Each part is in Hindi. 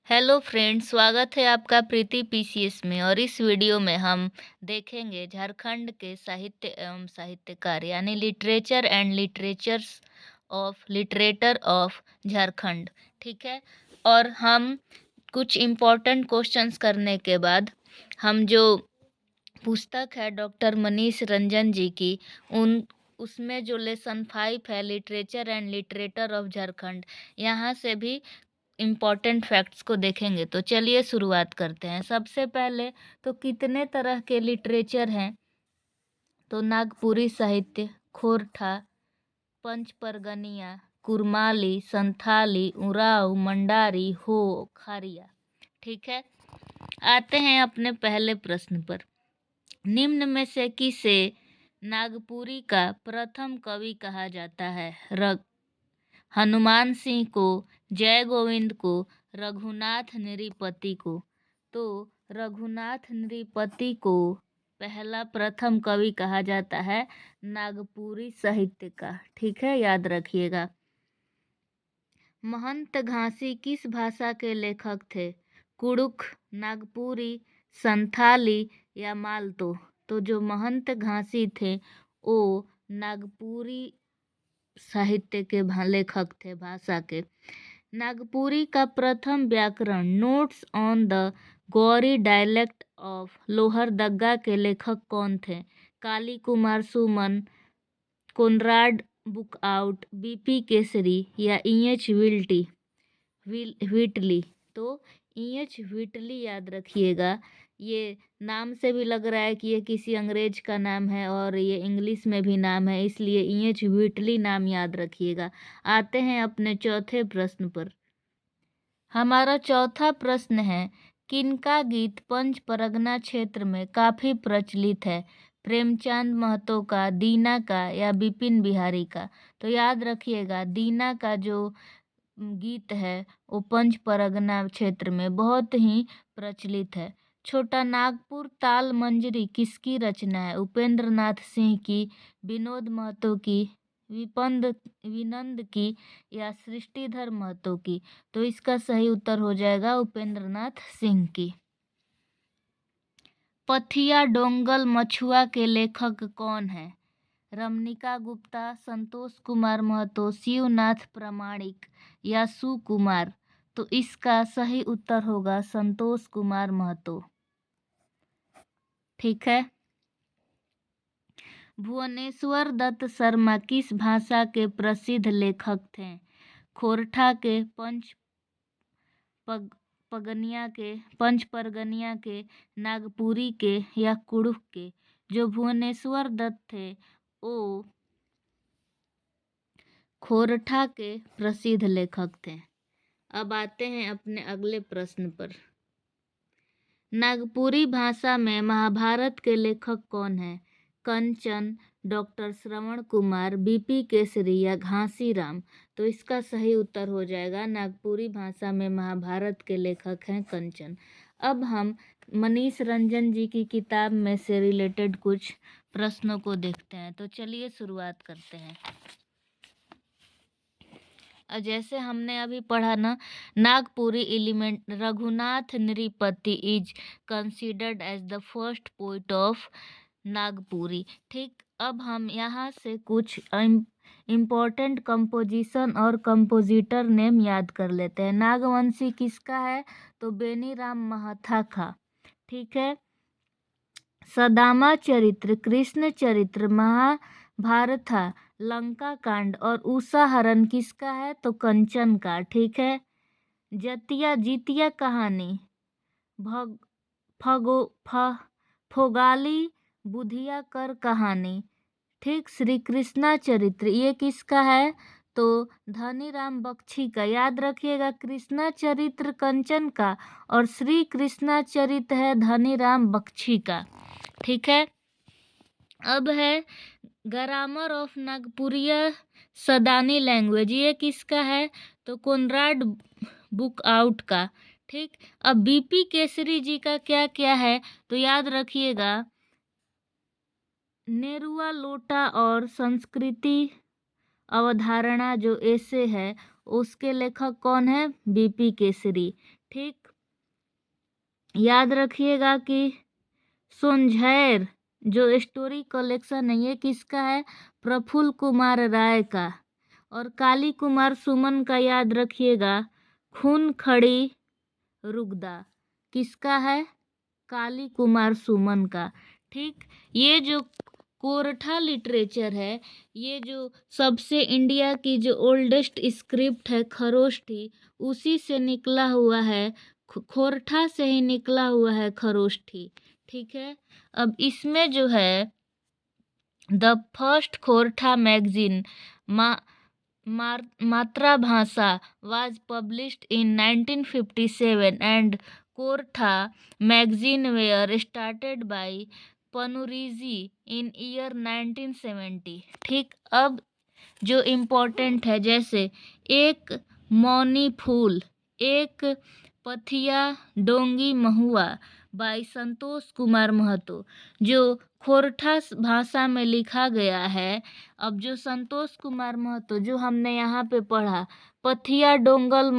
हेलो फ्रेंड्स, स्वागत है आपका प्रीति पीसीएस में। और इस वीडियो में हम देखेंगे झारखंड के साहित्य एवं साहित्यकार यानी लिटरेचर एंड लिटरेटर ऑफ झारखंड। ठीक है। और हम कुछ इम्पोर्टेंट क्वेश्चंस करने के बाद हम जो पुस्तक है डॉक्टर मनीष रंजन जी की, उन उसमें जो लेसन 5 है लिटरेचर एंड लिटरेटर ऑफ झारखंड, यहाँ से भी इम्पॉर्टेंट फैक्ट्स को देखेंगे। तो चलिए शुरुआत करते हैं। सबसे पहले तो कितने तरह के लिटरेचर हैं? तो नागपुरी साहित्य, खोरठा, पंच परगनिया, कुरमाली, संथाली, उराव, मंडारी, हो, खारिया। ठीक है। आते हैं अपने पहले प्रश्न पर। निम्न में से किसे नागपुरी का प्रथम कवि कहा जाता है? हनुमान सिंह को, जय गोविंद को, रघुनाथ नृपति को। तो रघुनाथ नृपति को पहला प्रथम कवि कहा जाता है नागपुरी साहित्य का। ठीक है, याद रखिएगा। महंत घासी किस भाषा के लेखक थे? कुड़ुख, नागपुरी, संथाली या मालतो? तो जो महंत घासी थे वो नागपुरी साहित्य के लेखक थे, भाषा के। नागपुरी का प्रथम व्याकरण notes on the Gauri dialect of Lohardaga के लेखक कौन थे? काली कुमार सुमन, कोनराड बुकआउट, बीपी केसरी या ईएच व्हिटली? तो ईएच व्हिटली याद रखिएगा। ये नाम से भी लग रहा है कि ये किसी अंग्रेज का नाम है और ये इंग्लिश में भी नाम है, इसलिए ईएच व्हिटली नाम याद रखिएगा। आते हैं अपने चौथे प्रश्न पर। हमारा चौथा प्रश्न है, किनका गीत पंच परगना क्षेत्र में काफी प्रचलित है? प्रेमचंद महतो का, दीना का या बिपिन बिहारी का? तो याद रखिएगा, दीना का जो गीत है वो पंच परगना क्षेत्र में बहुत ही प्रचलित है। छोटा नागपुर ताल मंजरी किसकी रचना है? उपेंद्र नाथ सिंह की, विनोद महतो की, विनंद की या सृष्टिधर महतो की? तो इसका सही उत्तर हो जाएगा उपेंद्र नाथ सिंह की। पथिया डोंगल मछुआ के लेखक कौन है? रमनिका गुप्ता, संतोष कुमार महतो, शिवनाथ प्रामाणिक या सुकुमार? तो इसका सही उत्तर होगा संतोष कुमार महतो। ठीक है। भुवनेश्वर दत्त शर्मा किस भाषा के प्रसिद्ध लेखक थे? खोरठा के, पंच परगनिया के, नागपुरी के या कुड़ुख के? जो भुवनेश्वर दत्त थे वो खोरठा के प्रसिद्ध लेखक थे। अब आते हैं अपने अगले प्रश्न पर। नागपुरी भाषा में महाभारत के लेखक कौन है? कंचन, डॉक्टर श्रवण कुमार, बीपी केसरी या घासीराम? तो इसका सही उत्तर हो जाएगा, नागपुरी भाषा में महाभारत के लेखक हैं कंचन। अब हम मनीष रंजन जी की किताब में से रिलेटेड कुछ प्रश्नों को देखते हैं। तो चलिए शुरुआत करते हैं। जैसे हमने अभी पढ़ा ना, Nagpuri element Raghunath Nripati is considered as the first poet of Nagpuri. ठीक। अब हम यहाँ से कुछ इम्पोर्टेंट कंपोजिशन और कंपोजिटर नेम याद कर लेते हैं। नागवंशी किसका है? तो बेनीराम महाथा का। ठीक है। सदामा चरित्र, कृष्ण चरित्र, महाभारता, लंका कांड और उषा हरण किसका है? तो कंचन का। ठीक है। जितिया कहानी, भग फगो फोगाली बुधिया कर कहानी। ठीक। श्री कृष्णा चरित्र ये किसका है? तो धनीराम बख्शी का। याद रखिएगा, कृष्णा चरित्र कंचन का और श्री कृष्णा चरित्र है धनीराम बख्शी का। ठीक है। अब है grammar of Nagpuria Sadani language, ये किसका है? तो कोनराड बुक आउट का। ठीक। अब बीपी केसरी जी का क्या क्या है? तो याद रखिएगा, नेरुआ लोटा और संस्कृति अवधारणा जो ऐसे है उसके लेखक कौन है? बीपी केसरी। ठीक, याद रखिएगा कि सोंझैर जो स्टोरी कलेक्शन है ये किसका है, प्रफुल्ल कुमार राय का। और काली कुमार सुमन का याद रखिएगा, खून खड़ी रुगदा, किसका है, काली कुमार सुमन का। ठीक, ये जो कोरठा लिटरेचर है, ये जो सबसे इंडिया की जो ओल्डेस्ट स्क्रिप्ट है खरोष्ठी, उसी से निकला हुआ है, खोरठा से ही निकला हुआ है खरोष्ठी। ठीक है, अब इसमें जो है द फर्स्ट खोरठा मैगजीन मातृभाषा was published in 1957 and Kortha magazine were started by Panurizi in year 1970। ठीक, अब जो इम्पोर्टेंट है, जैसे एक मौनी फूल, एक पथिया डोंगी महुआ बाई संतोष कुमार महतो, जो खोरठा भाषा में लिखा गया है। अब जो संतोष कुमार महतो जो हमने यहाँ पे पढ़ा, पथिया डोंगल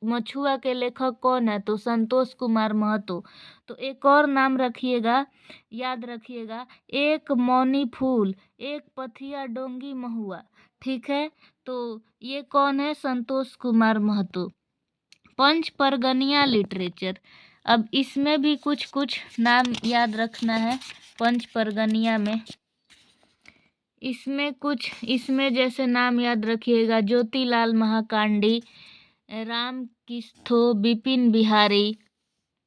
मछुआ के लेखक कौन है, तो संतोष कुमार महतो। तो एक और नाम रखिएगा, याद रखिएगा, एक मौनी फूल, एक पथिया डोंगी महुआ। ठीक है, तो ये कौन है, संतोष कुमार महतो। पंच परगनिया लिटरेचर, अब इसमें भी कुछ कुछ नाम याद रखना है। पंच परगनिया में इसमें जैसे नाम याद रखिएगा, ज्योतिलाल महाकांडी, राम किस्थो, बिपिन बिहारी,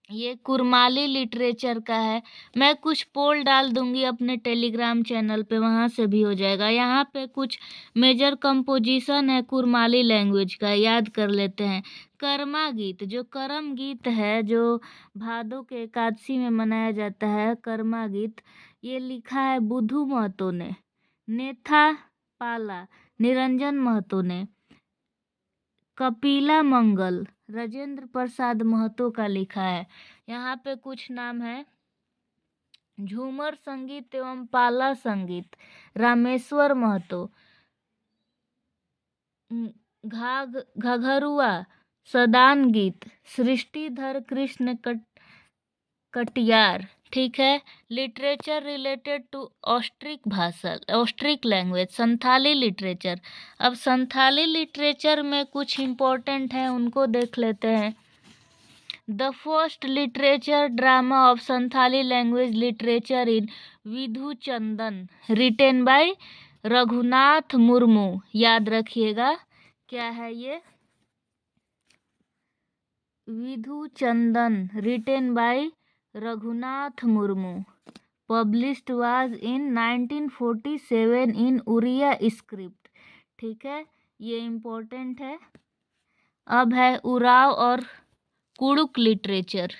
ये कुरमाली लिटरेचर का है। मैं कुछ पोल डाल दूंगी अपने टेलीग्राम चैनल पे, वहाँ से भी हो जाएगा। यहाँ पे कुछ मेजर कंपोजिशन है कुरमाली लैंग्वेज का, याद कर लेते हैं। कर्मा गीत, जो करम गीत है, जो भादों के एकादशी में मनाया जाता है, कर्मा गीत, ये लिखा है बुधू महतो ने। नेथा पाला निरंजन महतो ने। कपिला मंगल राजेंद्र प्रसाद महतो का लिखा है। यहाँ पे कुछ नाम है, झूमर संगीत एवं पाला संगीत रामेश्वर महतो। घघरुआ सदान गीत सृष्टिधर कृष्ण कटियार। ठीक है, लिटरेचर रिलेटेड टू ऑस्ट्रिक भाषा, ऑस्ट्रिक लैंग्वेज, संथाली लिटरेचर। अब संथाली लिटरेचर में कुछ इम्पोर्टेंट है, उनको देख लेते हैं। The first literature drama of Santhali language literature in Vidhu Chandan written by Raghunath Murmu. याद रखिएगा, क्या है ये, Vidhu Chandan written by Raghunath Murmu, published was in 1947 in Odia script. ठीक है, ये इम्पोर्टेंट है। अब है उराव और कुड़ुक लिटरेचर,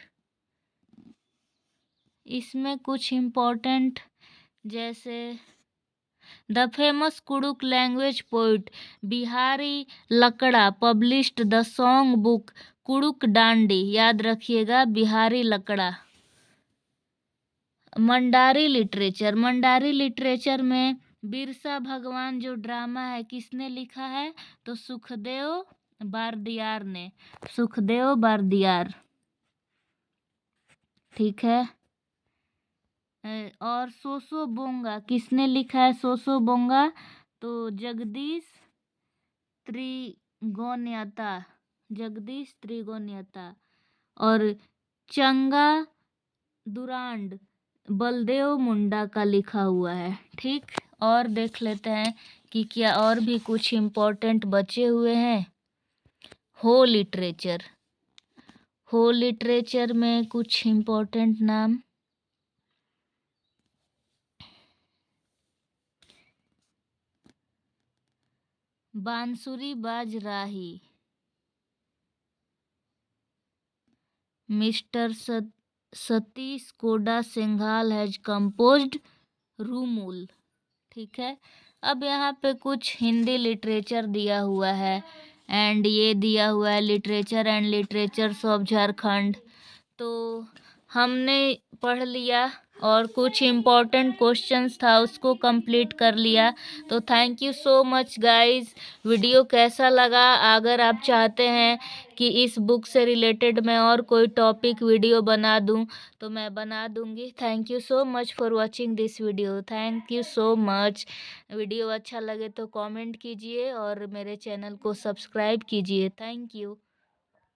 इसमें कुछ इम्पोर्टेंट, जैसे the famous Kurukh language poet Bihari Lakra published the song book Kurukh Dandi. याद रखिएगा, बिहारी लकड़ा। मंडारी लिटरेचर में बिरसा भगवान जो ड्रामा है, किसने लिखा है, तो सुखदेव बारदियार ने, सुखदेव बारदियार। ठीक है, और सोसो बोंगा किसने लिखा है, सोसो बोंगा, तो जगदीश त्रिगोनियता। और चंगा दुरांड बलदेव मुंडा का लिखा हुआ है। ठीक, और देख लेते हैं कि क्या और भी कुछ इम्पोर्टेंट बचे हुए हैं। हो लिटरेचर में कुछ इम्पोर्टेंट नाम, बांसुरी बाज राही, मिस्टर सतीश कोडा सिंघाल हैज कंपोज्ड रूमूल। ठीक है, अब यहाँ पे कुछ हिंदी लिटरेचर दिया हुआ है, एंड ये दिया हुआ है literature and literatures of Jharkhand. तो हमने पढ़ लिया, और कुछ इम्पोर्टेंट क्वेश्चंस था उसको कंप्लीट कर लिया। तो thank you so much guys. Video कैसा लगा? अगर आप चाहते हैं कि इस बुक से रिलेटेड मैं और कोई टॉपिक वीडियो बना दूं तो मैं बना दूंगी। Thank you so much for watching this video. Thank you so much. Video अच्छा लगे तो कमेंट कीजिए और मेरे चैनल को सब्सक्राइब कीजिए। Thank you.